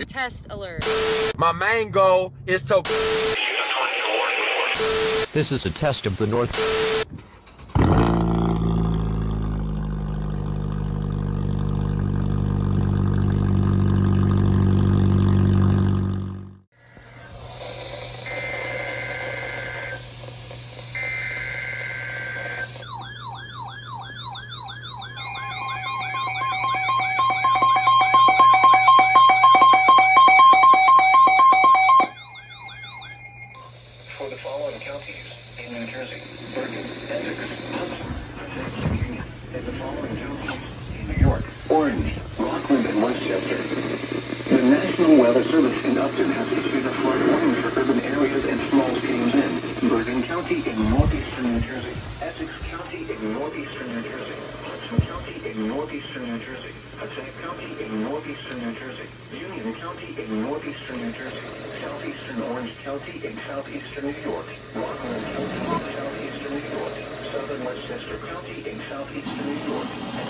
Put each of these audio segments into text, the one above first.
Test alert. My main goal is to... This is a test of the North. For the following counties in New Jersey, Bergen, Essex, Hudson, Union, and the following counties in New York, Orange, Rockland, and Westchester. The National Weather Service in Upton has issued a flood warning for urban areas and small streams in Bergen County in northeastern New Jersey, Essex County in northeastern New Jersey, Hudson County in northeastern New Jersey, Housatonic County in northeastern New Jersey, Union County in northeastern New Jersey, southeastern Orange County in southeastern New York, Rockaway County in southeastern New York, southern Westchester County in southeastern New York, and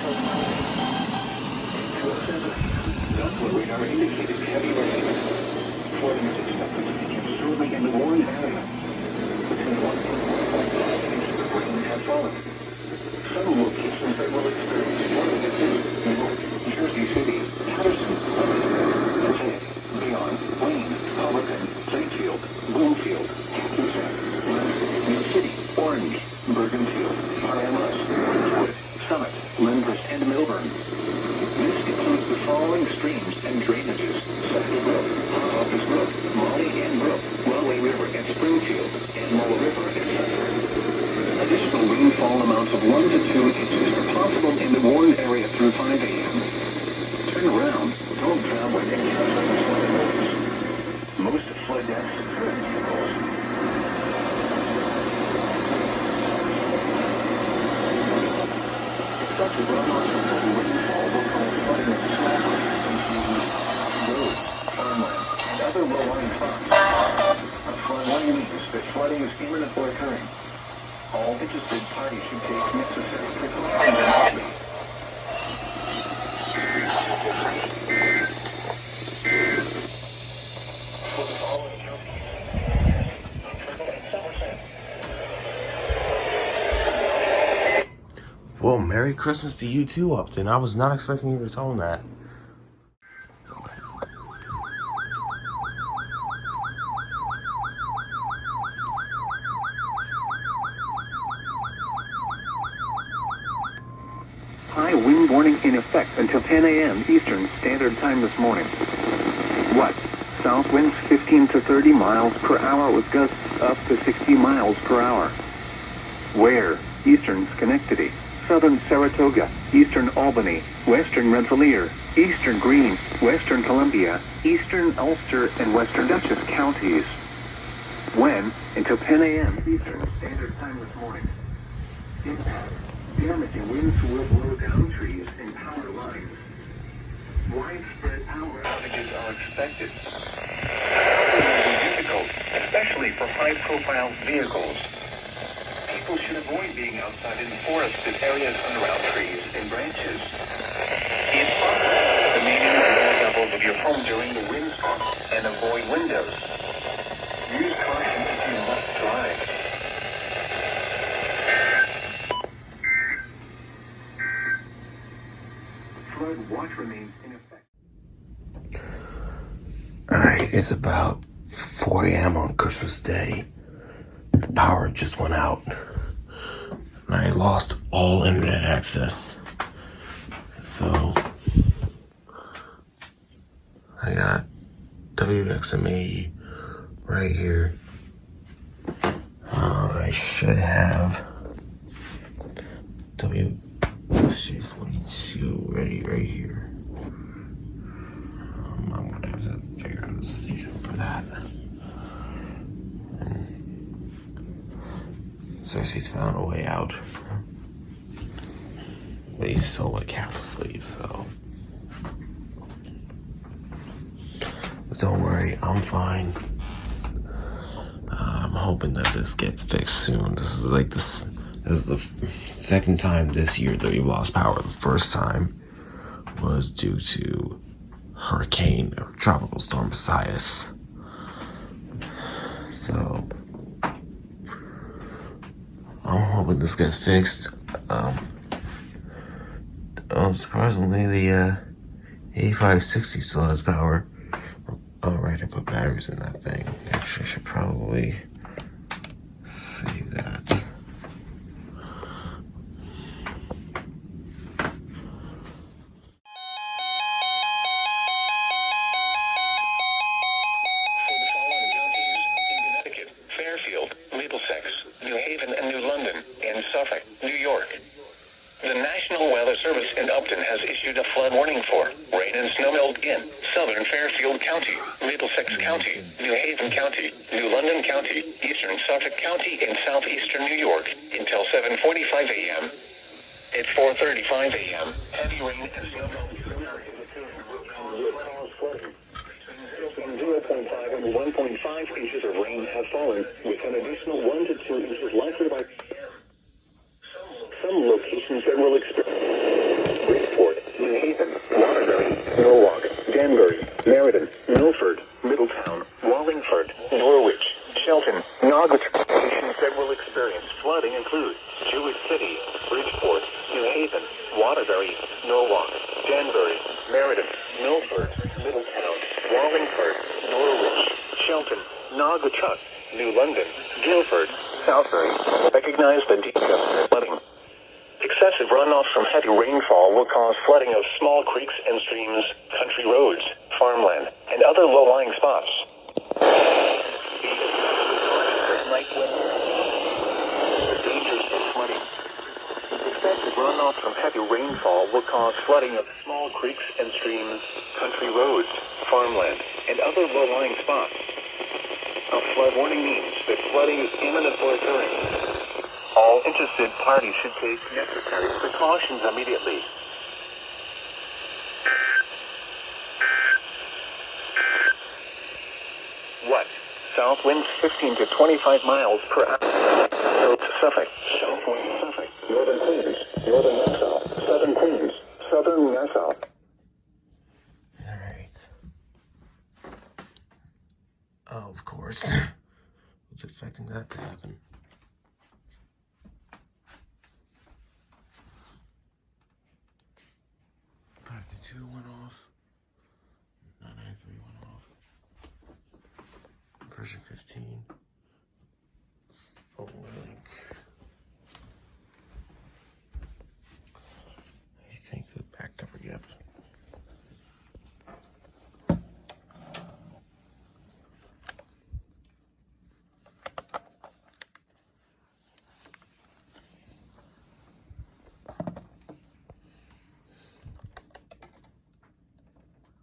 South radar indicated heavy rain. Flooding is expected to begin shortly in the Warren area. Between 1 and 1.5 inches of rain have fallen. Some locations that will experience flooding include New York, Jersey City, Patterson, Passaic, Beyond, Wayne, Hoboken, Plainfield, Bloomfield, Hackensack, New City, Orange, Bergenfield, Paramus, Ridgewood, Summit, Lyndhurst, and Milburn. This includes the following streams and drainages: Saddle Brook, Office Brook, Molly Ann Brook, Wellway River and Springfield, and Mull River, etc. Additional rainfall amounts of 1 to 2 inches are possible in the Warren area through 5 a.m. Turn around, don't travel in any flooded roads. Most flood deaths occur in vehicles. Excessive runoff and heavy rainfall will cause flooding of slabs, roads, farmland, and other low-lying spots. A flood warning means that flooding is imminent or occurring. All interested parties should take necessary precautions immediately. For the following counties, Somerset. Well, Merry Christmas to you too, Upton. I was not expecting you to tone that. High wind warning in effect until 10 a.m. Eastern Standard Time this morning. What? South winds 15 to 30 miles per hour with gusts up to 60 miles per hour. Where? Eastern Schenectady, southern Saratoga, eastern Albany, western Rensselaer, eastern Greene, western Columbia, eastern Ulster, and western Dutchess counties. When? Until 10 a.m. Eastern Standard Time this morning. Impact. Damaging winds will blow down trees and power lines. Widespread power outages are expected. Travel will be difficult, especially for high-profile vehicles. People should avoid being outside in forested areas and around trees and branches. If possible, remain in the lower levels of your home during the windstorm and avoid windows. Use caution if you must drive. Flood watch remains in effect. Alright, it's about 4 a.m. on Christmas Day. The power just went out. And I lost all internet access. So I got WXMA right here. I should have WC42 ready right here. I'm gonna have to figure out a station for that. Cersei's found a way out. But he's still like half asleep, so. But don't worry, I'm fine. I'm hoping that this gets fixed soon. This is the second time this year that we've lost power. The first time was due to hurricane or tropical storm Isaias. So I'm hoping this gets fixed. Surprisingly, the 8560 still has power. Oh, right, I put batteries in that thing. Actually, I should probably save that. For the following counties in Connecticut: Fairfield, Middlesex, New Haven and New London, and Suffolk, New York. The National Weather Service in Upton has issued a flood warning for rain and snowmelt in southern Fairfield County, Middlesex County, New Haven County, New London County, eastern Suffolk County, and southeastern New York until 7:45 a.m. At 4:35 a.m., heavy rain and snowmelt between 0.5 and 1.5 inches of rain have fallen, with an additional 1 to 2 inches likely by some locations that will experience Bridgeport, New Haven, Waterbury, Norwalk, Danbury, Meriden, Milford, Middletown, Wallingford, Norwich, Shelton, Naugatuck. Locations that will experience flooding include Jewett City, Bridgeport, New Haven, Waterbury, Norwalk, Danbury, Meriden, Milford, Middletown, Wallingford, Norwich, Shelton, Naugatuck, New London, Guilford, Southbury. Recognize the details of flooding. Excessive runoff from heavy rainfall will cause flooding of small creeks and streams, country roads, farmland, and other low-lying spots. Dangers of flooding. Excessive runoff from heavy rainfall will cause flooding of small creeks and streams, country roads, farmland, and other low-lying spots. A flood warning means that flooding is imminent or occurring. All interested parties should take necessary precautions immediately. What? South winds 15 to 25 miles per hour. Suffolk. South wind Suffolk. Northern Queens. Northern Nassau. Southern Queens. Southern Nassau. Alright. Oh, of course. I was expecting that to happen. 522 went off. 993 went off. Version 15. Link. I think the back cover, yep.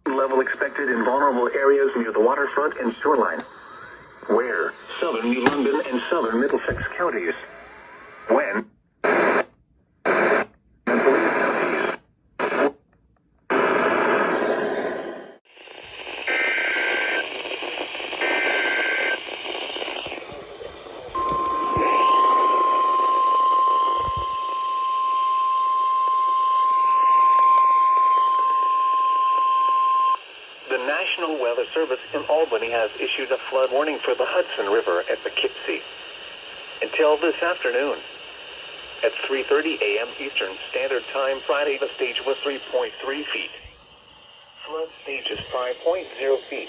Level expected in vulnerable areas near the waterfront and shoreline. Where? Southern New London and southern Middlesex counties. When? And Police counties. The National Weather Service in Albany has issued a flood warning for the Hudson River at Poughkeepsie until this afternoon. At 3:30 a.m. Eastern Standard Time Friday, the stage was 3.3 feet. Flood stage is 5.0 feet.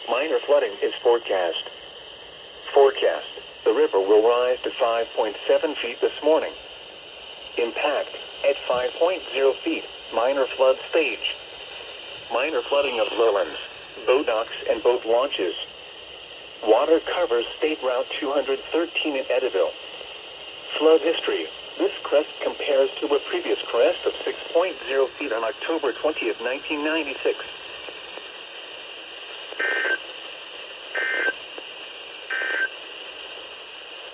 Minor flooding is forecast. Forecast: the river will rise to 5.7 feet this morning. Impact: at 5.0 feet. Minor flood stage. Minor flooding of lowlands, boat docks, and boat launches. Water covers State Route 213 in Eddyville. Flood history: this crest compares to a previous crest of 6.0 feet on October 20th, 1996.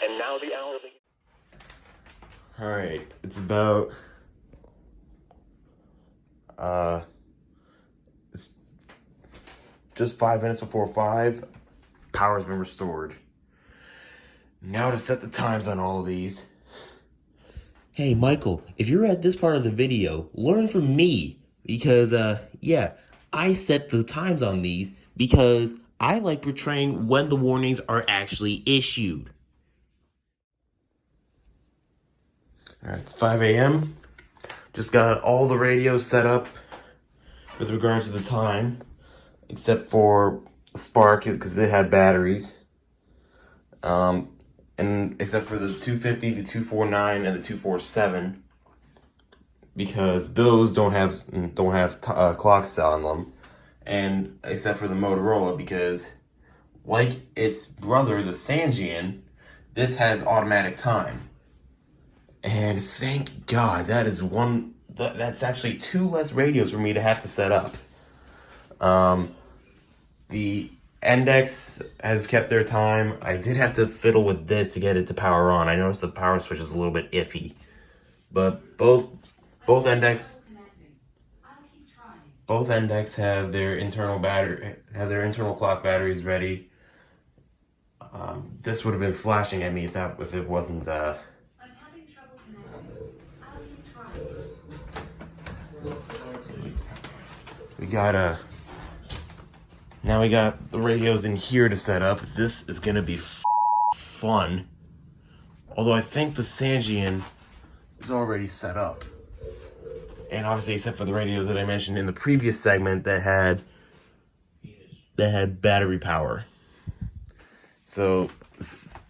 And now the hourly. Alright, it's about it's just 5 minutes before 5. Power's been restored. Now to set the times on all of these. Hey Michael, if you're at this part of the video, learn from me. Because yeah, I set the times on these because I like portraying when the warnings are actually issued. Alright, it's 5 a.m. Just got all the radios set up with regards to the time, except for Spark because it had batteries. And except for the 250, the 249, and the 247, because those don't have clocks on them, and except for the Motorola, because like its brother, the Sangean, this has automatic time. And thank God that is that's actually 2 less radios for me to have to set up. The Index have kept their time. I did have to fiddle with this to get it to power on. I noticed the power switch is a little bit iffy, but both Index have their internal clock batteries ready. This would have been flashing at me if it wasn't. I'm having trouble connecting. I'll keep trying. We got Now we got the radios in here to set up. This is gonna be fun. Although I think the Sangean is already set up. And obviously, except for the radios that I mentioned in the previous segment that had battery power. So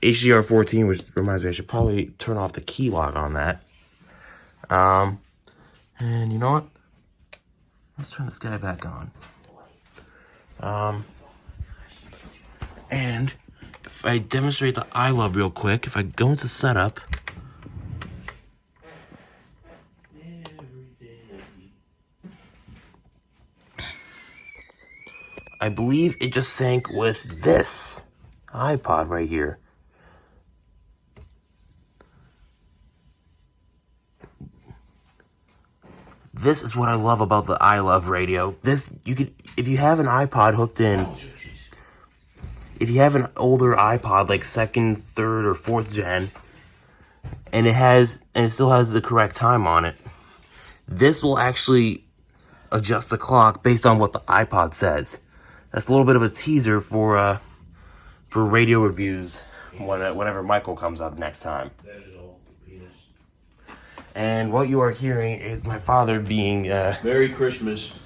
HDR 14, which reminds me, I should probably turn off the key lock on that. And you know what? Let's turn this guy back on. And if I demonstrate the I love real quick, if I go into setup, I believe it just sank with this iPod right here. This is what I love about the I Love radio. If you have an iPod hooked in, if you have an older iPod, like 2nd, 3rd, or 4th gen, and it still has the correct time on it, this will actually adjust the clock based on what the iPod says. That's a little bit of a teaser for radio reviews whenever Michael comes up next time. And what you are hearing is my father being... Merry Christmas.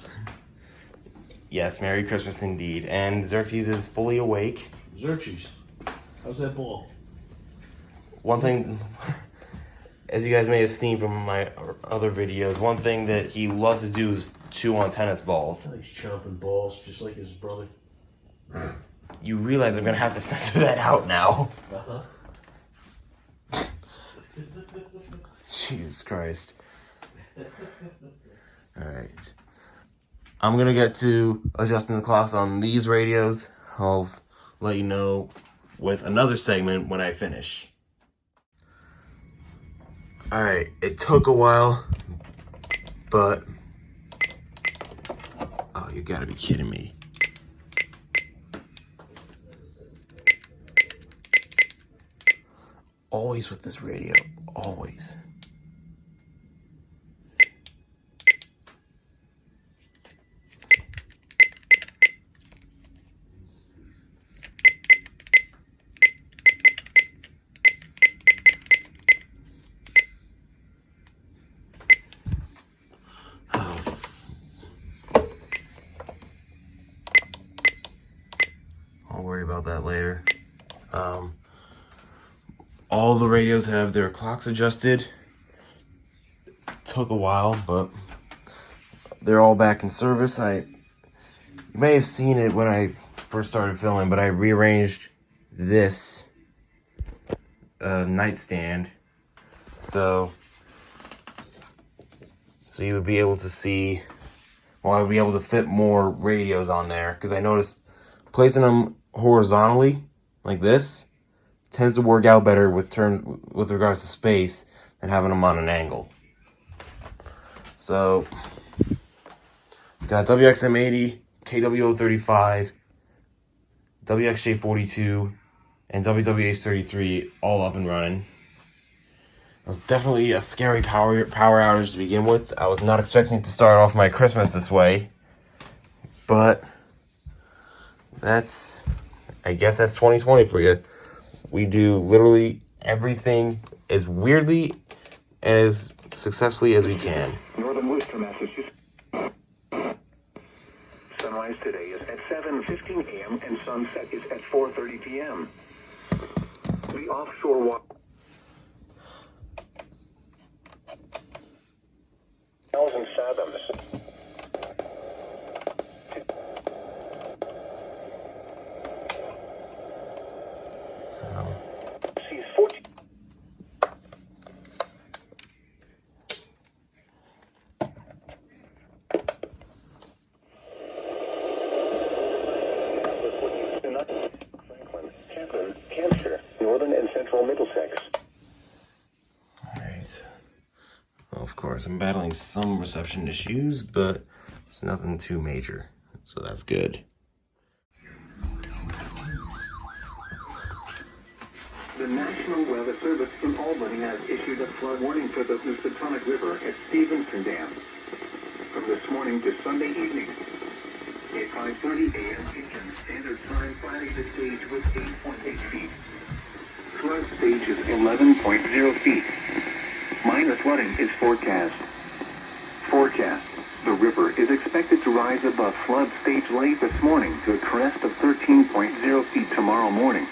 Yes, Merry Christmas indeed. And Xerxes is fully awake. Xerxes, how's that ball? One thing, as you guys may have seen from my other videos, one thing that he loves to do is chew on tennis balls. He's chomping balls, just like his brother. You realize I'm going to have to censor that out now. Uh-huh. Jesus Christ. Alright. I'm going to get to adjusting the clocks on these radios. I'll let you know with another segment when I finish. Alright, it took a while, but... Oh, you gotta be kidding me. Always with this radio. Always. I'll worry about that later. All the radios have their clocks adjusted. Took a while, but they're all back in service. You may have seen it when I first started filming, but I rearranged this nightstand so you would be able to see, well, I would be able to fit more radios on there, because I noticed placing them horizontally like this tends to work out better with regards to space than having them on an angle. So got WXM80, KWO35, WXJ42, and WWH33 all up and running. It was definitely a scary power outage to begin with. I was not expecting to start off my Christmas this way, But I guess that's 2020 for you. We do literally everything as weirdly and as successfully as we can. Northern Worcester, Massachusetts. Sunrise today is at 7:15 a.m. and sunset is at 4:30 p.m. The offshore water. 1,000 fathoms. Seas 14. Franklin, Hampton, Hampshire, northern and central Middlesex. Alright. Well, of course, I'm battling some reception issues, but it's nothing too major, so that's good. The National Weather Service in Albany has issued a flood warning for the Housatonic River at Stevenson Dam from this morning to Sunday evening. At 5:30 a.m. Eastern Standard Time, Friday, the stage was 8.8 feet. Flood stage is 11.0 feet. Minor flooding is forecast. Forecast. The river is expected to rise above flood stage late this morning to a crest of 13.0 feet tomorrow morning.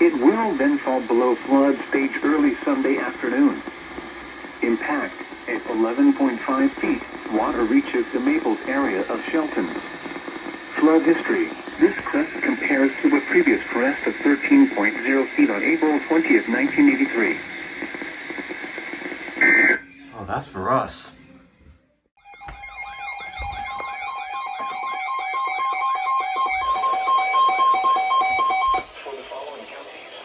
It will then fall below flood stage early Sunday afternoon. Impact at 11.5 feet. Water reaches the Maples area of Shelton. Flood history. This crest compares to a previous crest of 13.0 feet on April 20th, 1983. Oh, that's for us. For the following counties,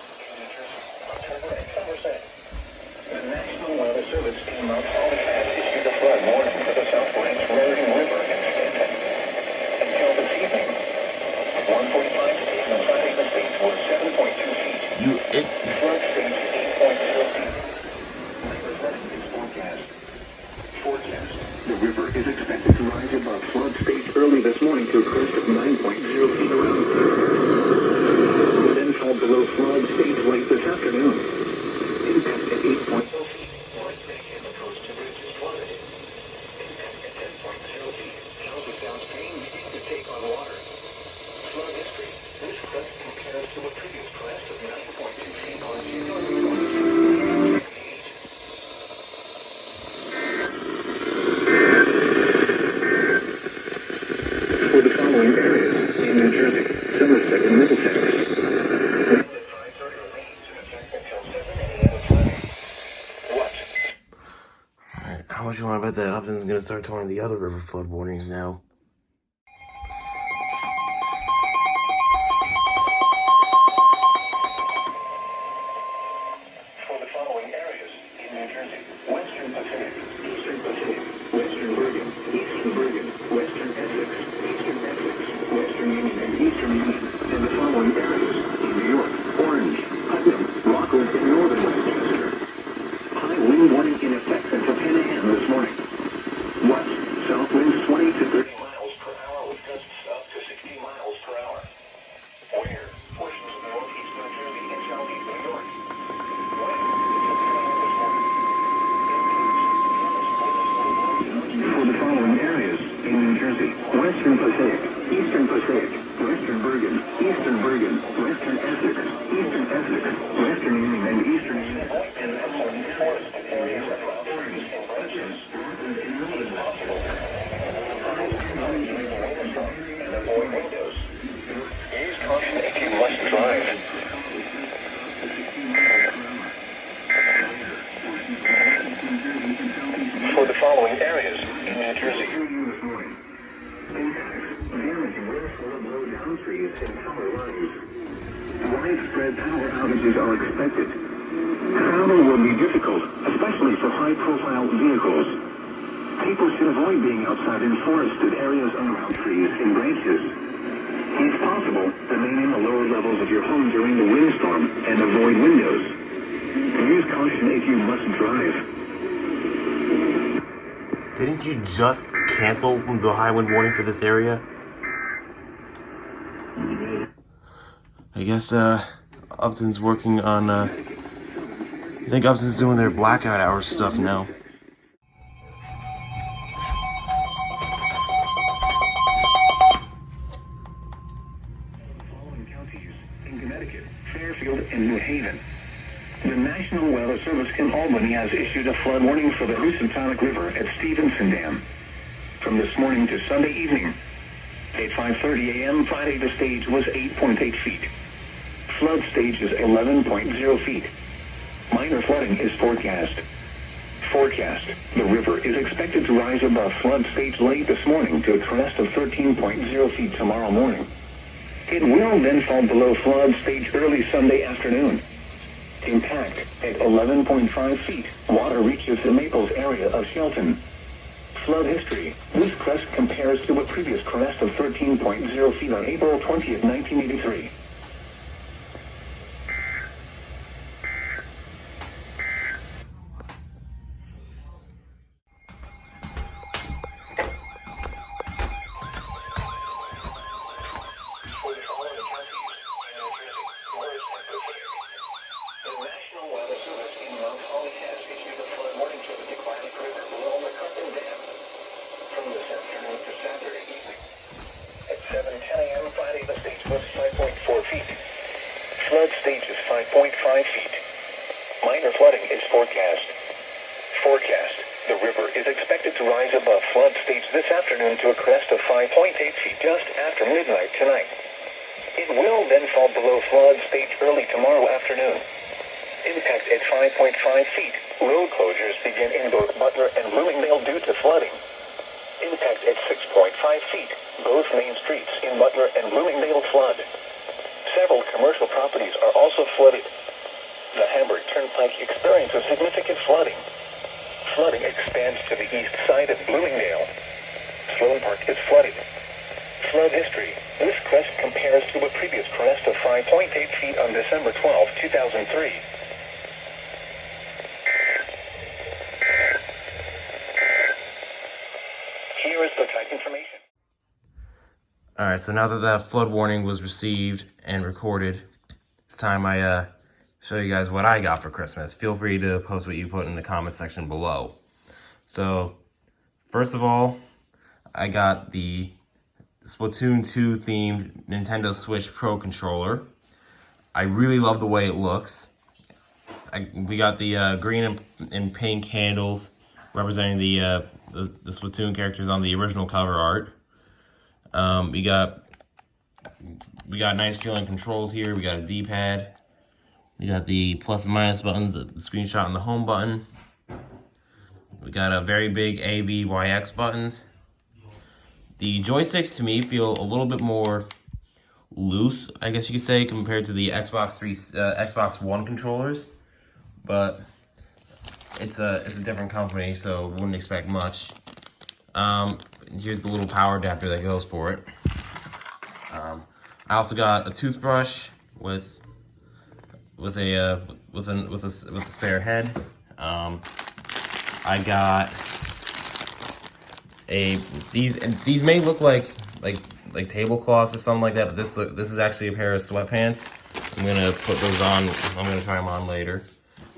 October and Somerset. The National Weather Service in Mount Holly has issued a flood warning for the South Branch Norton River and Hampton. Until this evening, 1:45 p.m. on Friday, the stage was 7.2 feet. Flood stage 8.0 feet. Flooding is forecast. Forecast. The river is expected to rise above flood stage early this morning to a crest of 9.0 feet around. Will then fall below flood stage late this afternoon. Impact at 8.0 feet. North Bank and the coast to bridge is flooded. Impact at 10.0 feet. Houses downstream begin to take on water. Flood history. This crest compares to a previous crest of 9.2 feet on January 28. For the following areas in New Jersey, Somerset and Middlesex. Alright, how much you want to bet that Upton's going to start touring the other river flood warnings now? For the following areas in New Jersey, Western Pacific, Eastern Pacific, Western Bergen, Eastern Bergen, Western Essex, Eastern Essex, Western Union and Eastern Union, and the following areas in New York, Orange, Putnam, Rockaway, and Northern Westchester. High wind warning in effect until 10 a.m. this morning. West, south winds 20 to 30 miles per hour with gusts up to 60 miles per hour. Where? Portions of northeast New Jersey and southeast New York. For the following areas in New Jersey, Western Passaic, Eastern Passaic, Western Bergen, Eastern Bergen, Western Essex, Eastern Essex, Western Union and Eastern Union, and the forest areas around trees and branches. If possible, and avoid windows. Use caution if you must drive. For the following areas in New Jersey. Damaging winds blow down trees and power lines. Widespread power outages are expected. Travel will be difficult, especially for high-profile vehicles. People should avoid being outside in forested areas around trees and branches. If possible, remain in the lower levels of your home during the windstorm and avoid windows. Use caution if you must drive. Didn't you just cancel the high wind warning for this area? I guess Upton's working on I think Upton's doing their blackout hour stuff now. Following counties in Connecticut, Fairfield, and New Haven. The National Weather Service in Albany has issued a flood warning for the Housatonic River at Stevenson Dam from this morning to Sunday evening. At 5:30 a.m. Friday, the stage was 8.8 feet. Flood stage is 11.0 feet. Minor flooding is forecast. Forecast: the river is expected to rise above flood stage late this morning to a crest of 13.0 feet tomorrow morning. It will then fall below flood stage early Sunday afternoon. Impact: at 11.5 feet, water reaches the Naples area of Shelton. Flood history: this crest compares to a previous crest of 13.0 feet on April 20th, 1983. The National Weather Service in Mount Holly has issued a flood warning for the Galexville River below the Hampton Dam from this afternoon to Saturday evening. At 7:10 a.m. Friday, the stage was 5.4 feet. Flood stage is 5.5 feet. Minor flooding is forecast. Forecast: the river is expected to rise above flood stage this afternoon to a crest of 5.8 feet just after midnight tonight. It will then fall below flood stage early tomorrow afternoon. Impact at 5.5 feet. Road closures begin in both Butler and Bloomingdale due to flooding. Impact at 6.5 feet. Both main streets in Butler and Bloomingdale flood. Several commercial properties are also flooded. The Hamburg Turnpike experiences significant flooding. Flooding expands to the east side of Bloomingdale. Sloan Park is flooded. Flood history: this crest compares to a previous crest of 5.8 feet on December 12, 2003. Here is the type information. Alright, so now that that flood warning was received and recorded, it's time I show you guys what I got for Christmas. Feel free to post what you put in the comment section below. So, first of all, I got the Splatoon 2 themed Nintendo Switch Pro controller. I really love the way it looks. We got the green and pink handles representing the Splatoon characters on the original cover art. We got nice feeling controls here. We got a D-pad. We got the plus and minus buttons, the screenshot and the home button. We got a very big A, B, Y, X buttons. The joysticks to me feel a little bit more loose, I guess you could say, compared to the Xbox One controllers. But it's a different company, so wouldn't expect much. Here's the little power adapter that goes for it. I also got a toothbrush with a spare head. I got these may look like tablecloths or something like that, but this is actually a pair of sweatpants. I'm gonna put those on. I'm gonna try them on later.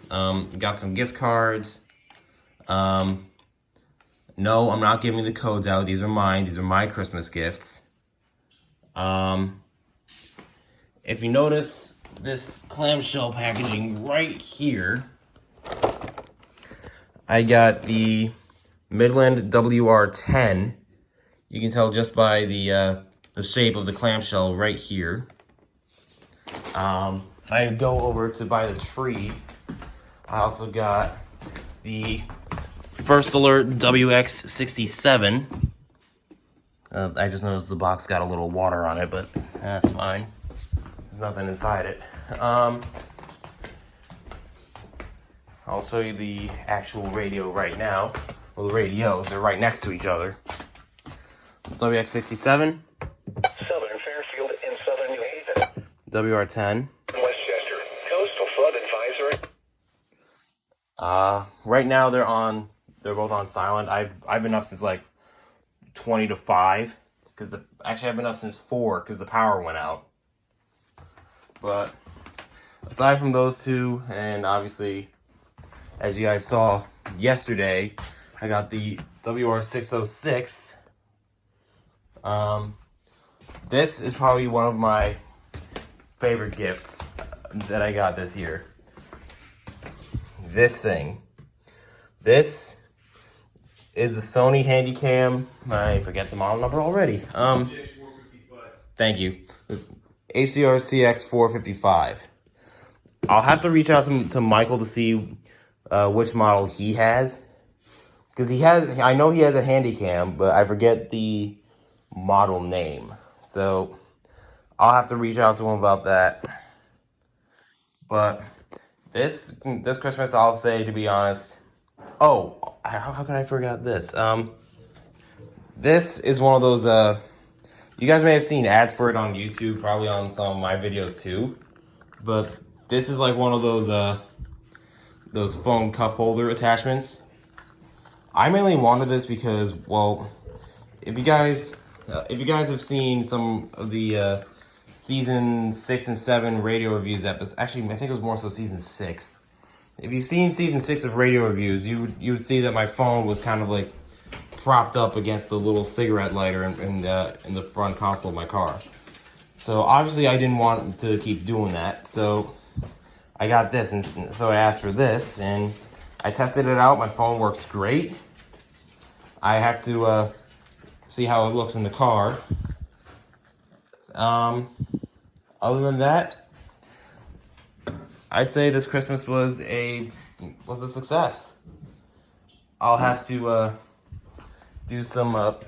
Got some gift cards. No, I'm not giving the codes out. These are mine. These are my Christmas gifts. If you notice this clamshell packaging right here, I got the Midland WR10. You can tell just by the shape of the clamshell right here. If I go over to buy the tree, I also got the First Alert WX67. I just noticed the box got a little water on it, but that's fine. There's nothing inside it. I'll show you the actual radio right now. Well, the radios, they're right next to each other. WX67. Southern Fairfield and Southern New Haven. WR10. Westchester. Coastal flood advisory. Right now they're both on silent. I've been up since like 20 to 5 because actually I've been up since 4 because the power went out. But aside from those two, and obviously, as you guys saw yesterday, I got the WR606. This is probably one of my favorite gifts that I got this year. This thing. This is the Sony Handycam. I forget the model number already. Thank you. This HDR CX455. I'll have to reach out to Michael to see which model he has. Because I know he has a Handycam, but I forget the model name. So I'll have to reach out to him about that. But this Christmas, I'll say, to be honest. Oh, how can I forget this? This is one of those. You guys may have seen ads for it on YouTube, probably on some of my videos too. But this is like one of those phone cup holder attachments. I mainly wanted this because, well, if you guys have seen some of the season 6 and 7 radio reviews episodes, actually I think it was more so season 6. If you've seen season 6 of radio reviews, you would see that my phone was kind of like propped up against the little cigarette lighter in the front console of my car. So obviously I didn't want to keep doing that, so I got this, and so I asked for this, and I tested it out. My phone works great. I have to see how it looks in the car. Other than that, I'd say this Christmas was a success. I'll have to do some. I'll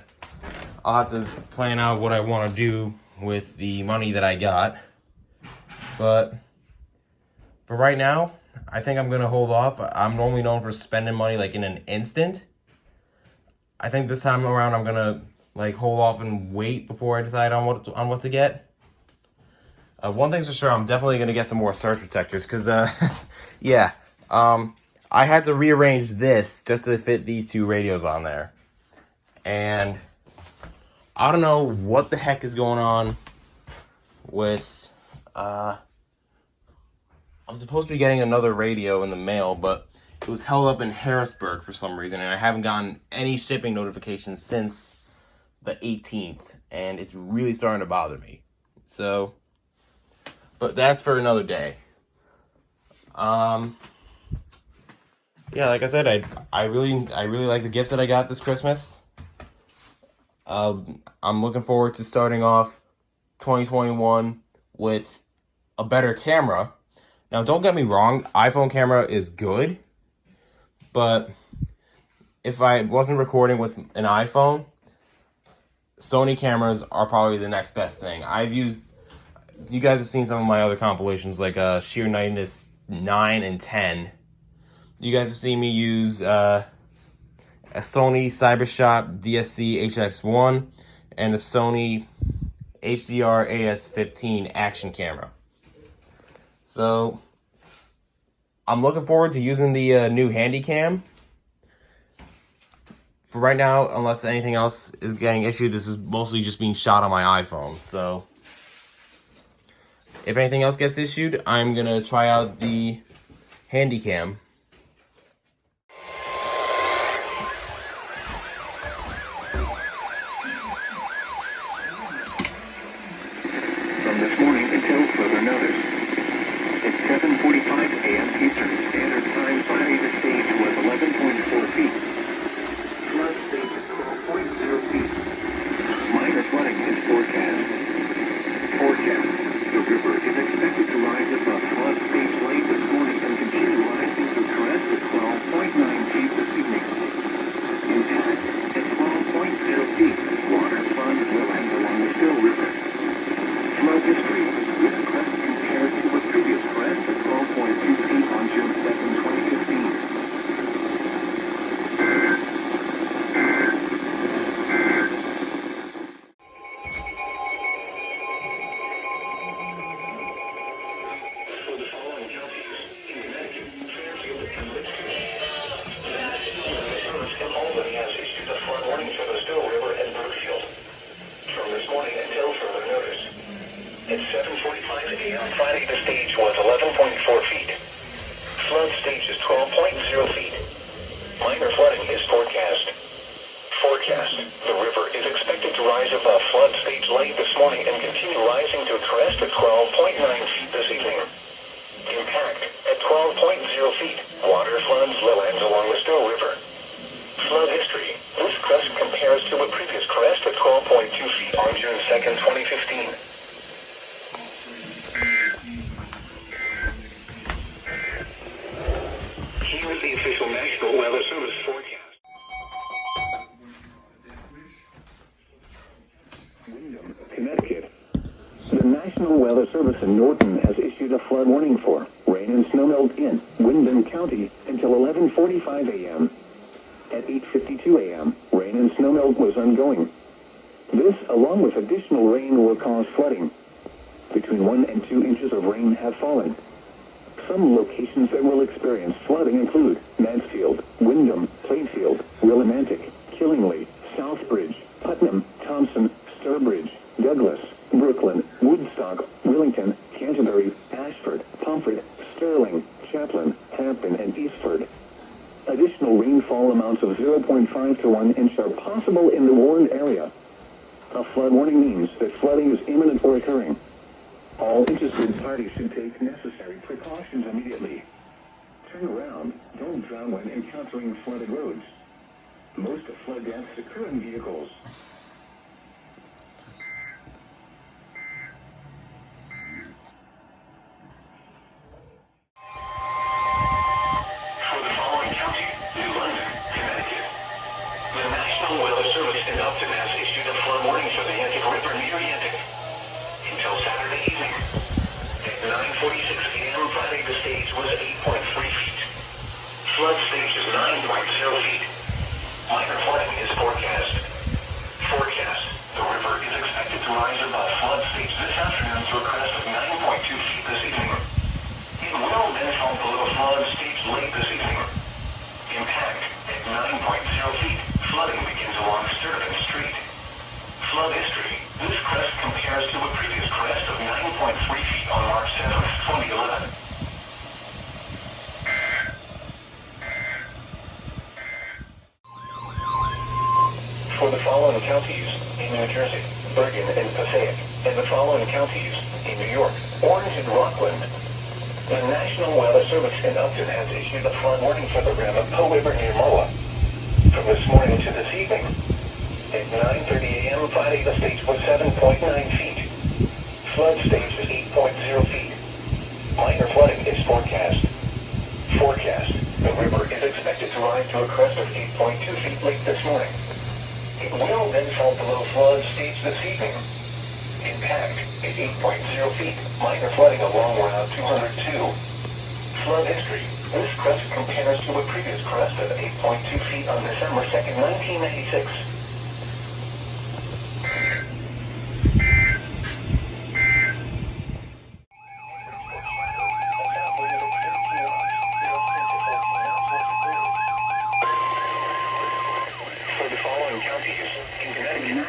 have to plan out what I want to do with the money that I got. But for right now, I think I'm gonna hold off. I'm normally known for spending money like in an instant. I think this time around I'm gonna like hold off and wait before I decide on what to get. One thing's for sure, I'm definitely gonna get some more surge protectors because yeah, I had to rearrange this just to fit these two radios on there, and I don't know what the heck is going on with I'm supposed to be getting another radio in the mail, but it was held up in Harrisburg for some reason, and I haven't gotten any shipping notifications since the 18th, and it's really starting to bother me. So, but that's for another day. Yeah, like I said, I really like the gifts that I got this Christmas. I'm looking forward to starting off 2021 with a better camera. Now, don't get me wrong, iPhone camera is good, but if I wasn't recording with an iPhone, Sony cameras are probably the next best thing. You guys have seen some of my other compilations, like Sheer Nightness 9 and 10. You guys have seen me use a Sony Cybershot DSC HX1 and a Sony HDR AS15 action camera. So, I'm looking forward to using the new Handycam. For right now, unless anything else is getting issued, this is mostly just being shot on my iPhone. So, if anything else gets issued, I'm going to try out the Handycam. From this morning until further notice. At 7:45 a.m. Eastern Standard Time, Friday, the stage was 11.4 feet. Flood stage is 12.0 feet. Minor flooding is forecast. The river is expected to rise above flood stage late this morning and continue rising to crest at 12.9 feet this evening. In Tonic, at 12.0 feet, water funds will end along the Still River. Flow history, with crest compared to a previous crest at 12.2 feet on a.m. Friday, the stage was 11.4 feet. Flood stage is 12.0 feet. Minor flooding is forecast. Forecast. The river is expected to rise above flood stage late this morning and continue rising to a crest of 12.9 feet this evening. Impact at 12.0 feet. Water floods lowlands along the Still River. Flood history. This crest compares to a previous crest of 12.2 feet on June 2nd, 2015. Here is the official National Weather Service forecast. Windham, Connecticut. The National Weather Service in Norton has issued a flood warning for rain and snowmelt in Windham County until 11:45 a.m. At 8:52 a.m., rain and snowmelt was ongoing. This, along with additional rain, will cause flooding. Between 1 and 2 inches of rain have fallen. Some locations that will experience flooding include Mansfield, Windham, Plainfield, Willimantic, Killingly, Southbridge, Putnam, Thompson, Sturbridge, Douglas, Brooklyn, Woodstock, Willington, Canterbury, Ashford, Pomfret, Sterling, Chaplin, Hampton, and Eastford. Additional rainfall amounts of 0.5 to 1 inch are possible in the warned area. A flood warning means that flooding is imminent or occurring. All interested parties should take necessary precautions immediately. Turn around. Don't drown when encountering flooded roads. Most flood deaths occur in vehicles. For the following county, New London, Connecticut. The National Weather Service in Upton has issued a flood warning for the Yantic River near Yantic until Saturday evening. At 9:46 a.m. Friday, the stage was 8.3 feet. Flood stage is 9.0 feet. Minor flooding is forecast. Forecast. The river is expected to rise above flood stage this afternoon to a crest of 9.2 feet this evening. It will then fall below flood stage late this evening. Impact at 9.0 feet. Flooding begins along Sturgeon Street. Flood history. This crest compares to a previous crest of 9.3 feet on March 7th, 2011. For the following counties in New Jersey, Bergen and Passaic, and the following counties in New York, Orange and Rockland, the National Weather Service in Upton has issued a flood warning for the Ramapo River near Moa. From this morning to this evening, at 9:30 a.m. Friday, the stage was 7.9 feet. Flood stage is 8.0 feet. Minor flooding is forecast. Forecast. The river is expected to rise to a crest of 8.2 feet late this morning. It will then fall below flood stage this evening. Impact is 8.0 feet. Minor flooding along Route 202. Flood history. This crest compares to a previous crest of 8.2 feet on December 2nd, 1996. For the following counties in Connecticut,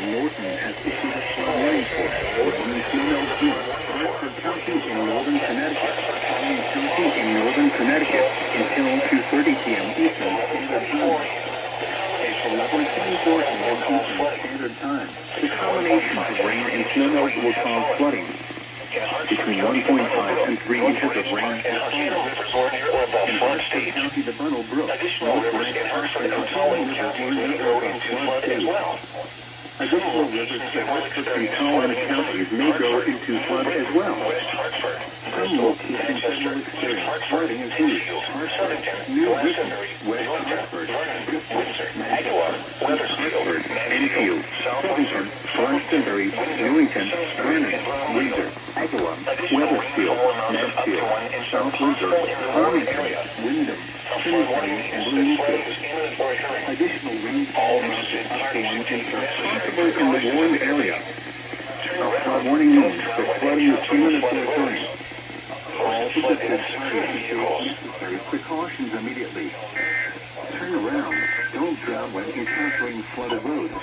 Norton has issued a flood warning for Norton and Snowmelt in Hartford County in northern Connecticut, County County in northern Connecticut until 2:30 p.m. Eastern Standard Time. It's 11:24 a.m. Eastern Standard Time. The combination of rain and snowmelt will cause flooding. Between 1.5 and 3 inches of rain has fallen. In Hartford County, the Vernal Brook, additional rivers in Hartford and Collin counties may go into flood as well. Additional rivers in Hartford and Collin counties may go into flood as well. West Hartford, Some locations that will experience flooding include Hartford, New Britain, West Hartford, Windsor, Agawam, Wethersfield, Enfield, Stevenson, Glastonbury, Newington, Vernon, Windsor, Agawam, Wethersfield, Mansfield, South Windsor, Farmington, Windham, Cincinnati, and Bloomfield. Additional rainfall amounts of up to 1 inch are possible in the warned area. A flood warning means that flooding is imminent or occurring. All interested parties should take necessary precautions immediately. Turn around. Don't drown when encountering flooded roads.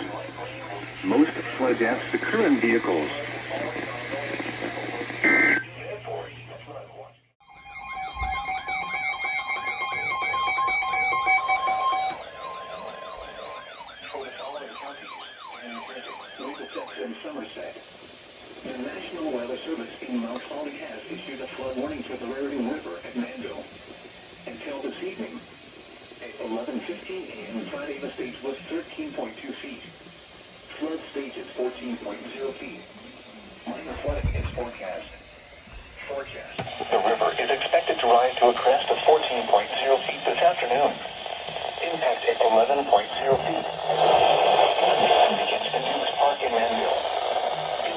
Most flood deaths occur in vehicles. Somerset. The National Weather Service in Mount Holly has issued a flood warning for the Raritan River at Manville. Until this evening, at 11:15 a.m., Friday, the stage was 13.2 feet. Flood stage is 14.0 feet. Minor flooding is forecast. The river is expected to rise to a crest of 14.0 feet this afternoon. Impact at 11.0 feet. Begins at Dukes Park in Manville.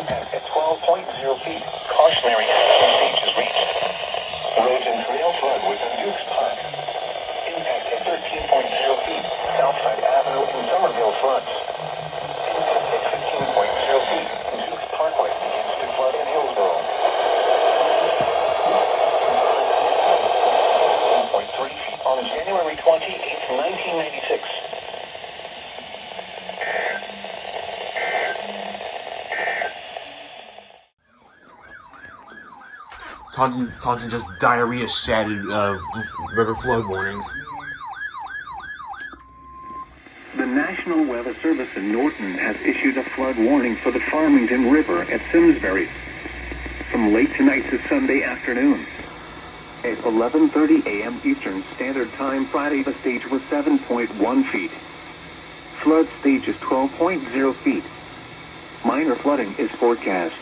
Impact at 12.0 feet. Cautionary action stage is reached. Roads and trail flood within Dukes Park. Impact at 13.0 feet. Southside Avenue in Somerville floods. Impact at 15.0 feet. Dukes Parkway begins to flood in Hillsborough. 1.3 feet on January 28, 1996. Taunton just diarrhea shattered river flood warnings. The National Weather Service in Norton has issued a flood warning for the Farmington River at Simsbury from late tonight to Sunday afternoon. At 11:30 a.m. Eastern Standard Time Friday, the stage was 7.1 feet. Flood stage is 12.0 feet. Minor flooding is forecast.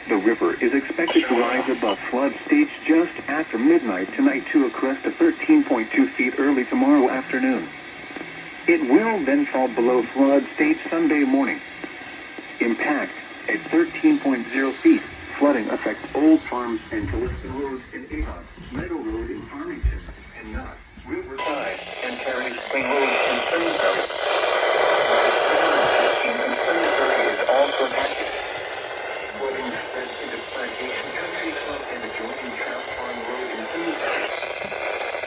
The river is expected to rise above flood stage just after midnight tonight to a crest of 13.2 feet early tomorrow afternoon. It will then fall below flood stage Sunday morning. Impact at 13.0 feet. Flooding affects Old Farms and Galexville roads in Avon, Meadow Road in Farmington, and Knott, Riverside, and Terry's Spring Road in Simsbury. And Simsbury is also active. Flooding spreads into Plantation Country Club and adjoining Trout Farm Road in Simsbury.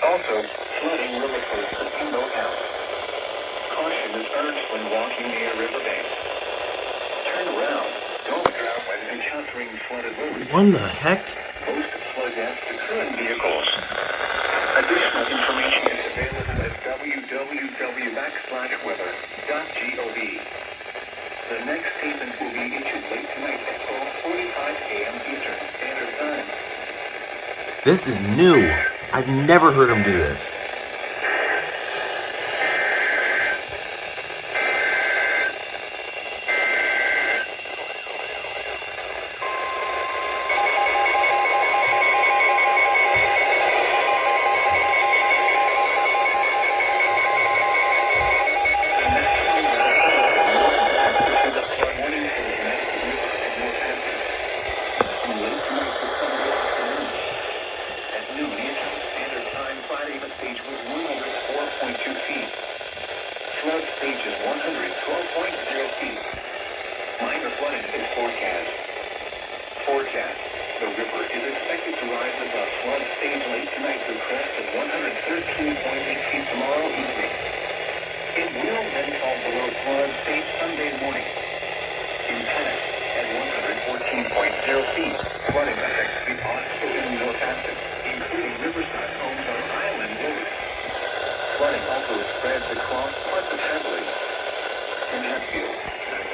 Also, flooding will occur at Emo House. Caution is urged when walking near riverbanks. Turn around. Don't drown when encountering flooded roads. What the heck? Most flood deaths occur in vehicles. Additional information is available at www.weather.gov. The next statement will be issued late tonight at 12:45 a.m. Eastern Standard Time. This is new. I've never heard him do this. The river is expected to rise above flood stage late tonight to a crest of 113.8 feet tomorrow evening. It will then fall below flood stage Sunday morning. Impact at 114.0 feet. Flooding affects the Oxford and Northampton, including Riverside homes on Island Road. Flooding also spreads across parts of Hadley and Hatfield.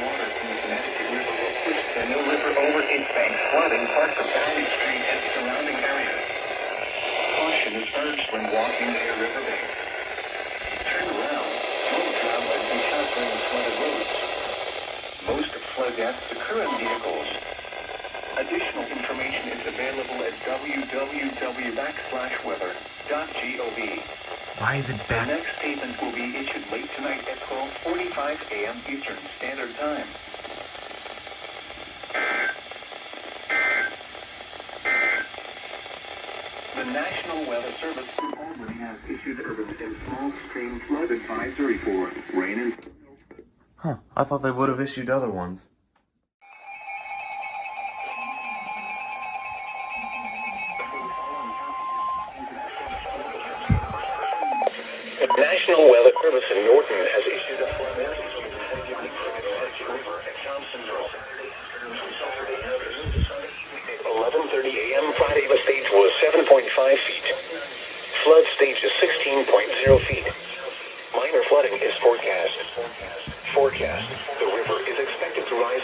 Water from the Connecticut River will push the Mill River over its banks, flooding parts of Valley Street and surrounding areas. Caution is urged when walking near riverbanks. Turn around. Don't drown when encountering flooded roads. Most flood deaths occur in vehicles. Additional information is available at www.weather.gov. Why is it The back? next statement will be issued late tonight at 12:45 a.m. Eastern Standard Time. The National Weather Service in Albany has issued urban and small stream flood advisory for rain and... Huh, I thought they would have issued other ones. The National Weather Service in Norton has issued a flood warning for the River at Johnsonville. 11:30 a.m. Friday, the stage was 7.5 feet. Flood stage is 16.0 feet. Minor flooding is forecast. The river is expected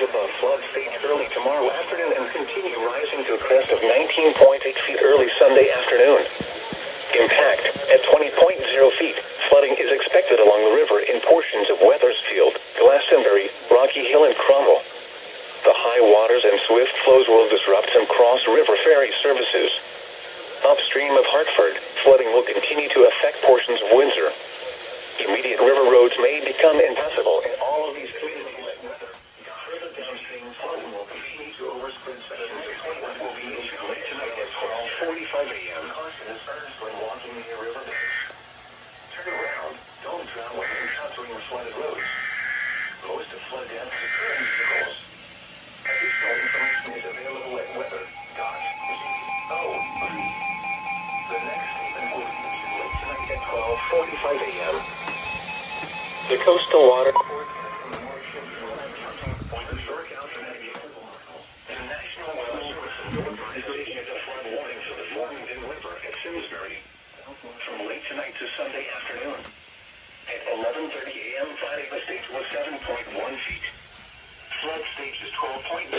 above flood stage early tomorrow afternoon and continue rising to a crest of 19.8 feet early Sunday afternoon. Impact at 20.0 feet. Flooding is expected along the river in portions of Wethersfield, Glastonbury, Rocky Hill, and Cromwell. The high waters and swift flows will disrupt some cross-river ferry services. Upstream of Hartford, flooding will continue to affect portions of Windsor. Immediate river roads may become impassable in all of these communities. Further downstream, flooding will continue to overspread sections of 21 will be issued late tonight at 12:45 a.m. Caution is urged when walking near river banks. Turn around. Don't drown when encountering flooded roads. Most of flood deaths occur in vehicles. Additional information is available at weather.gov. The next statement will be issued late tonight at 12:45 a.m. The coastal water forecast from the Martian point of shore count for navigation. The National Weather Service is issued a flood warning for the Farmington River at Simsbury from late tonight to Sunday afternoon. At 11:30 a.m. Friday, the stage was 7.1 feet. Flood stage is 12.0 feet.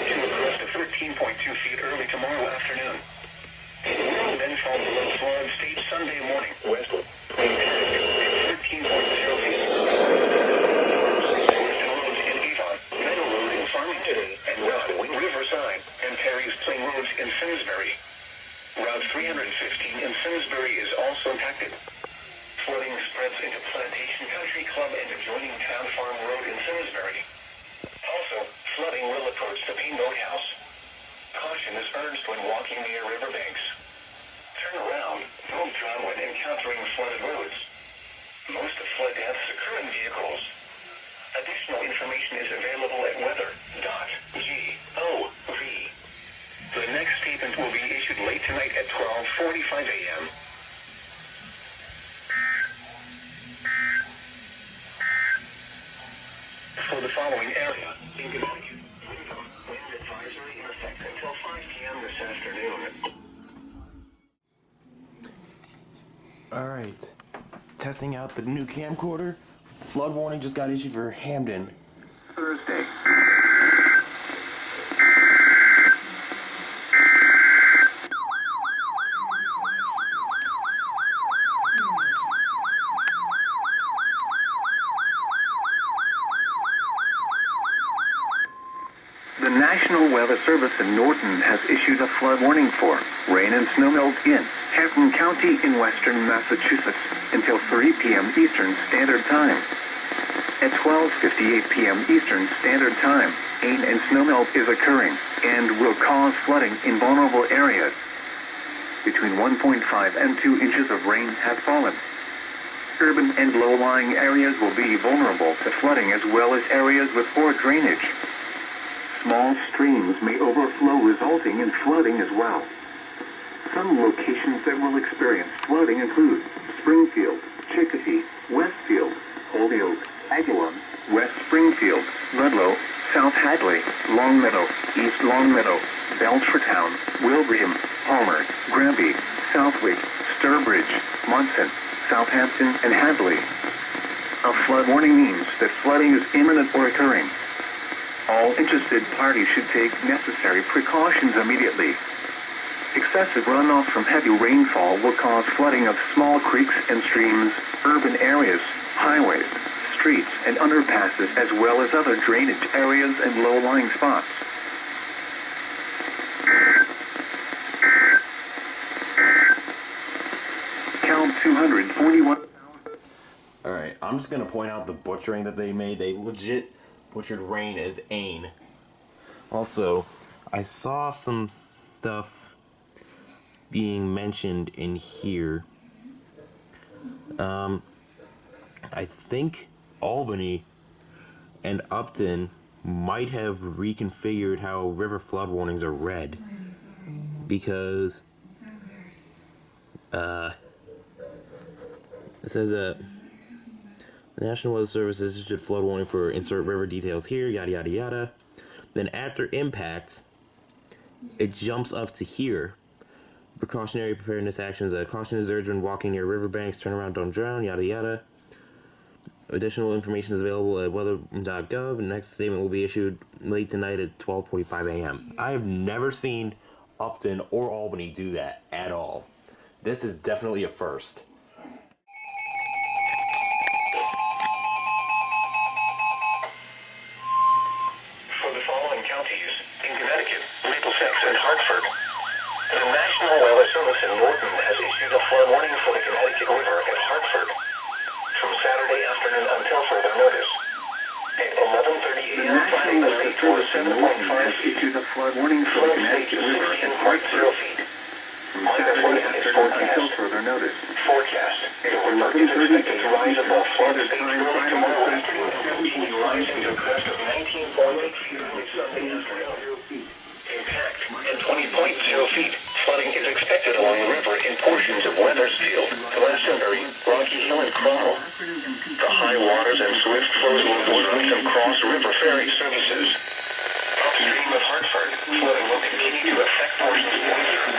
To a crest of 13.2 feet early tomorrow afternoon. It will then fall below flood stage Sunday morning. Westward. 13.0 feet. In Avon, Meadow Road in Farmington, and West Wing Riverside, and Perry's Plain Roads in Simsbury. Route 315 in Simsbury is also impacted. Flooding spreads into Plantation Country Club and adjoining Town Farm Road in Simsbury. Also, flooding will approach the Payne Boathouse. Caution is urged when walking near riverbanks. Turn around. Don't drown when encountering flooded roads. Most of flood deaths occur in vehicles. Additional information is available at weather.gov. The next statement will be issued late tonight at 12:45 a.m. For the following area, in Connecticut, wind advisory in effect until 5 p.m. this afternoon. Alright, testing out the new camcorder. Flood warning just got issued for Hampton. Thursday. The National Weather Service in Norton has issued a flood warning for rain and snowmelt in Hampton County in western Massachusetts until 3 p.m. Eastern Standard Time. At 12:58 p.m. Eastern Standard Time, rain and snowmelt is occurring and will cause flooding in vulnerable areas. Between 1.5 and 2 inches of rain have fallen. Urban and low-lying areas will be vulnerable to flooding as well as areas with poor drainage. Small streams may overflow, resulting in flooding as well. Some locations that will experience flooding include Springfield, Chicopee, Westfield, Holyoke, Agawam, West Springfield, Ludlow, South Hadley, Longmeadow, East Longmeadow, Belchertown, Wilbraham, Palmer, Granby, Southwick, Sturbridge, Munson, Southampton, and Hadley. A flood warning means that flooding is imminent or occurring. All interested parties should take necessary precautions immediately. Excessive runoff from heavy rainfall will cause flooding of small creeks and streams, urban areas, highways, streets, and underpasses, as well as other drainage areas and low-lying spots. Count 241. Alright, I'm just gonna point out the butchering that they made. They legit butchered rain as ain. Also, I saw some stuff being mentioned in here. I think Albany and Upton might have reconfigured how river flood warnings are read, because it says the National Weather Service has issued a flood warning for insert river details here, yada yada yada. Then after impacts, it jumps up to here. precautionary preparedness actions. Caution is urged when walking near riverbanks. Turn around, don't drown. Yada yada. Additional information is available at weather.gov. The next statement will be issued late tonight at 12:45 a.m. I have never seen Upton or Albany do that at all. This is definitely a first. For the following counties in Connecticut, Middlesex, and Hartford, the National Weather Service in Norton has issued a flood warning for the Connecticut River at Hartford from Saturday afternoon until further notice. At 11:30 a.m. Friday, the state was 7.5 feet. Issued a flood warning for the Connecticut River at 16.0 feet. Minor flooding is until forecast. further notice. Forecast. The river is expected to rise above flood stage early tomorrow afternoon, rising to a crest of 19.8 feet early Sunday afternoon. Impact at 20.0 feet. Flooding is expected along the river in portions of Wethersfield, Glastonbury, Rocky Hill, and Cromwell. The high waters and swift flows will border some cross-river ferry services. Upstream of Hartford, flooding will continue to affect portions of Worcester.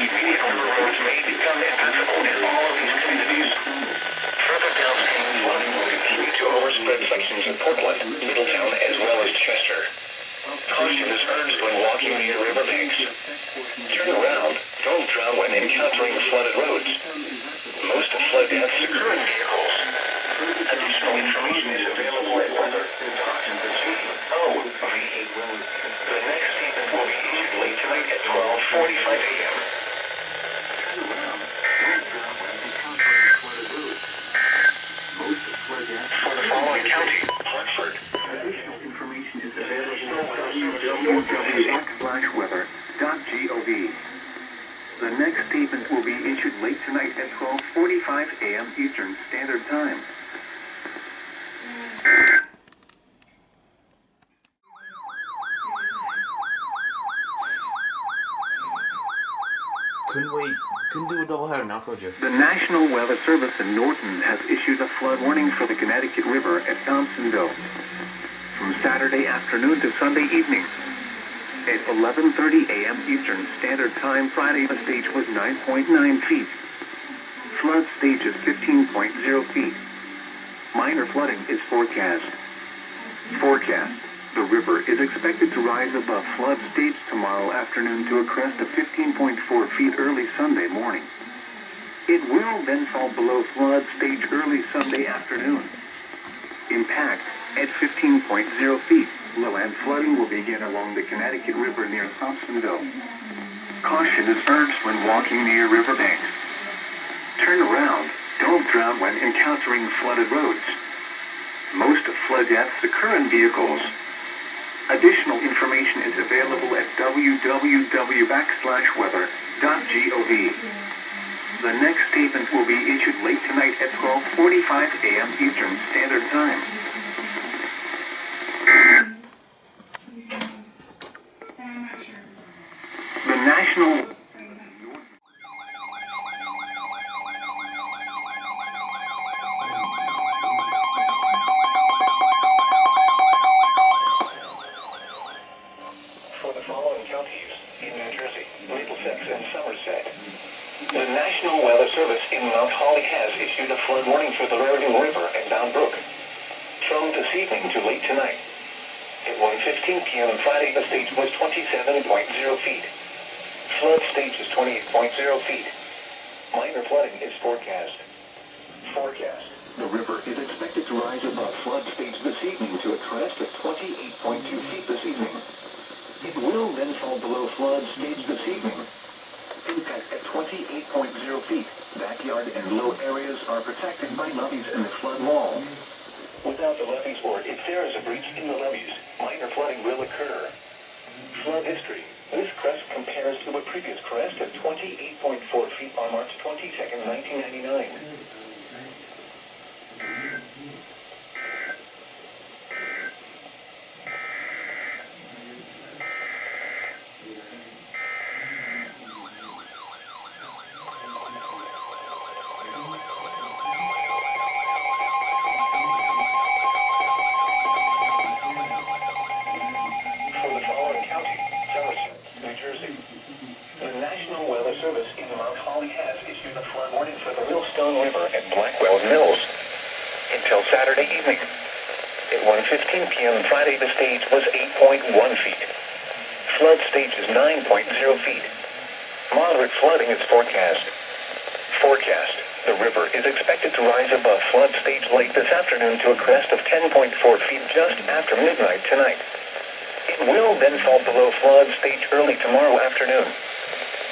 Immediate river roads may become impassable in all of these communities. Further downstream, flooding will continue to overspread sections of Portland, Middletown, as well as Chester. Caution is urged when walking near riverbanks. Turn around, don't drown when encountering flooded roads. Most flood deaths occur in vehicles. Additional information is available at weather.gov. The next statement will be issued late tonight at 12:45 a.m. For the following county, Hartford. Additional information is available at www.weather.gov. The next statement will be issued late tonight at 12:45 a.m. Eastern Standard Time. Couldn't do a doubleheader now, could you? The National Weather Service in Norton has issued a flood warning for the Connecticut River at Thompsonville from Saturday afternoon to Sunday evening. At 11:30 a.m. Eastern Standard Time Friday, the stage was 9.9 feet. Flood stage is 15.0 feet. Minor flooding is forecast. Forecast. The river is expected to rise above flood stage tomorrow afternoon to a crest of 15.4 feet early Sunday morning. It will then fall below flood stage early Sunday afternoon. Impact at 15.0 feet. Lowland flooding will begin along the Connecticut River near Thompsonville. Caution is urged when walking near riverbanks. Turn around. Don't drown when encountering flooded roads. Most flood deaths occur in vehicles. Additional information is available at www.weather.gov. The next statement will be issued late tonight at 12:45 a.m. Eastern Standard Time. The National The National Weather Service in Mount Holly has issued a flood warning for the Raritan River and Bound Brook from this evening to late tonight. At 1:15 p.m. Friday, the stage was 27.0 feet. Flood stage is 28.0 feet. Minor flooding is forecast. Forecast. The river is expected to rise above flood stage this evening to a crest of 28.2 feet this evening. It will then fall below flood stage this evening. Impact at 28.0 feet. Backyard and low areas are protected by levees and the flood wall. Without the levees or if there is a breach in the levees, minor flooding will occur. Flood history. This crest compares to a previous crest of 28.4 feet on March 22nd, 1999. The National Weather Service Blackwell Mills until Saturday evening. At 1:15 p.m. Friday, the stage was 8.1 feet. Flood stage is 9.0 feet. Moderate flooding is forecast. Forecast. The river is expected to rise above flood stage late this afternoon to a crest of 10.4 feet just after midnight tonight. It will then fall below flood stage early tomorrow afternoon.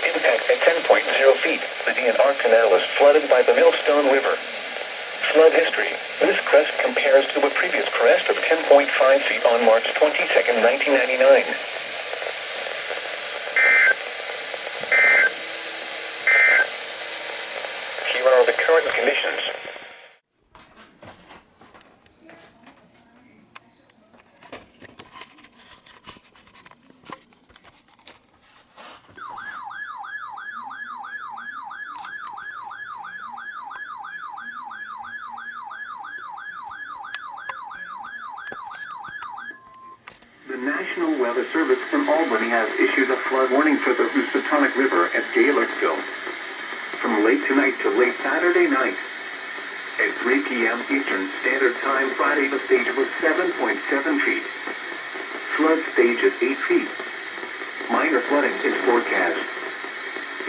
Impact at 10.0 feet. The DNR Canal is flooded by the Millstone River. Flood history. This crest compares to a previous crest of 10.5 feet on March 22nd, 1999. Here are the current conditions. The National Weather Service in Albany has issued a flood warning for the Housatonic River at Galexville from late tonight to late Saturday night. At 3 p.m. Eastern Standard Time Friday, the stage was 7.7 feet. Flood stage is 8 feet. Minor flooding is forecast.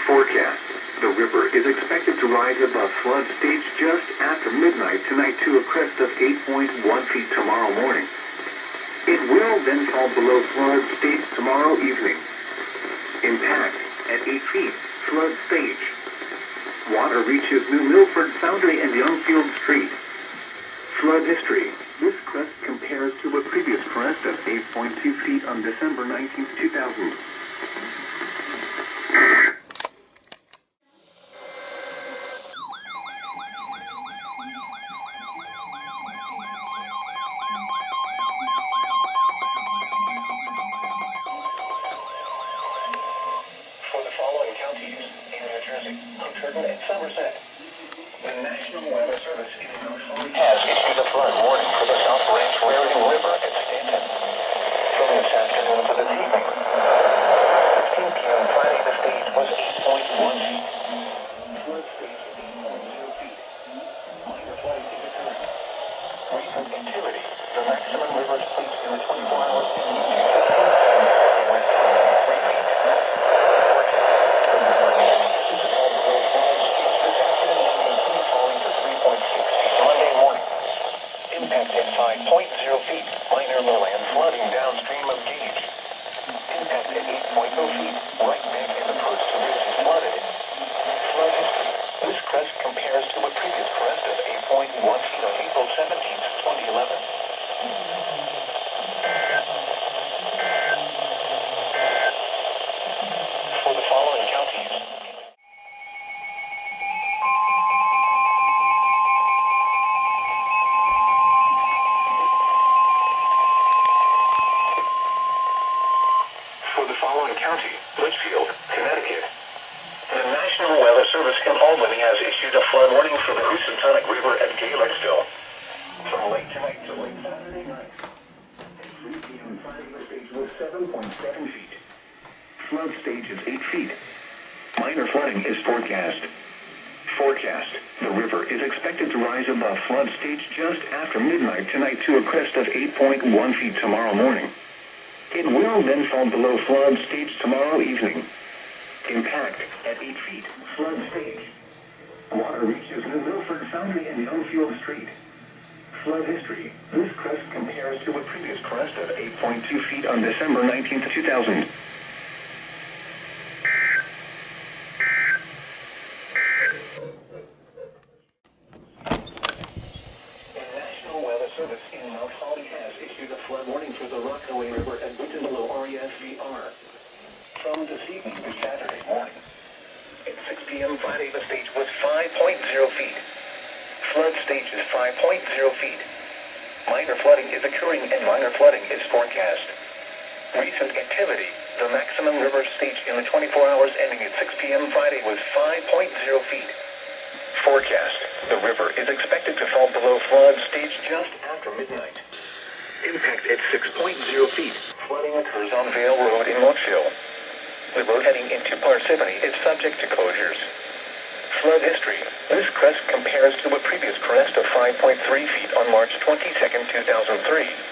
Forecast. The river is expected to rise above flood stage just after midnight tonight to a crest of 8.1 feet tomorrow morning. It will then fall below flood stage tomorrow evening. Impact at 8 feet. Flood stage. Water reaches New Milford Foundry and Youngfield Street. Flood history. This crest compares to a previous crest of 8.2 feet on December 19, 2000. For the following counties in New Jersey, Untitled and Somerset, the National Weather Service in Norton has issued a flood warning for the South Branch Raritan River at Stanton. From this afternoon to this evening, 15 p.m. Friday, the stage was 8.1 feet. Flood stage is 8.0 feet. Minor flooding is occurring. Recent activity. The maximum river stage in the 24 hours ending in 15 p.m. was 3 feet. Impact at 5.0 feet. Minor lowland flooding downstream of Gage. Impact at 8.0 feet. Right bank and approach to bridge is flooded. Flood history. This crest compares to a previous crest of 8.1 feet on April 17th, 2011. For the following counties. For the following county, Litchfield, Connecticut. The National Weather Service in Albany has issued a flood warning for the Housatonic River at Gaylordsville. From late tonight to late Saturday night. At 3 p.m. Friday, the stage was 7.7 feet. Flood stage is 8 feet. Minor flooding is forecast. Forecast. The river is expected to rise above flood stage just after midnight tonight to a crest of 8.1 feet tomorrow morning. It will then fall below flood stage tomorrow evening. Impact at 8 feet. Flood stage. Water reaches New Milford Foundry and Youngfield Street. Flood history. This crest compares to a previous crest of 8.2 feet on December 19th, 2000. Service in Mount Holly has issued a flood warning for the Rockaway River at Winterfell RESVR from this evening to Saturday morning. At 6 p.m. Friday, the stage was 5.0 feet. Flood stage is 5.0 feet. Minor flooding is occurring and minor flooding is forecast. Recent activity. The maximum river stage in the 24 hours ending at 6 p.m. Friday was 5.0 feet. Forecast. The river is expected to fall below flood stage just after midnight. Impact at 6.0 feet. Flooding occurs on Vale Road in Oakville. The road heading into Parsippany is subject to closures. flood history. This crest compares to a previous crest of 5.3 feet on March 22, 2003.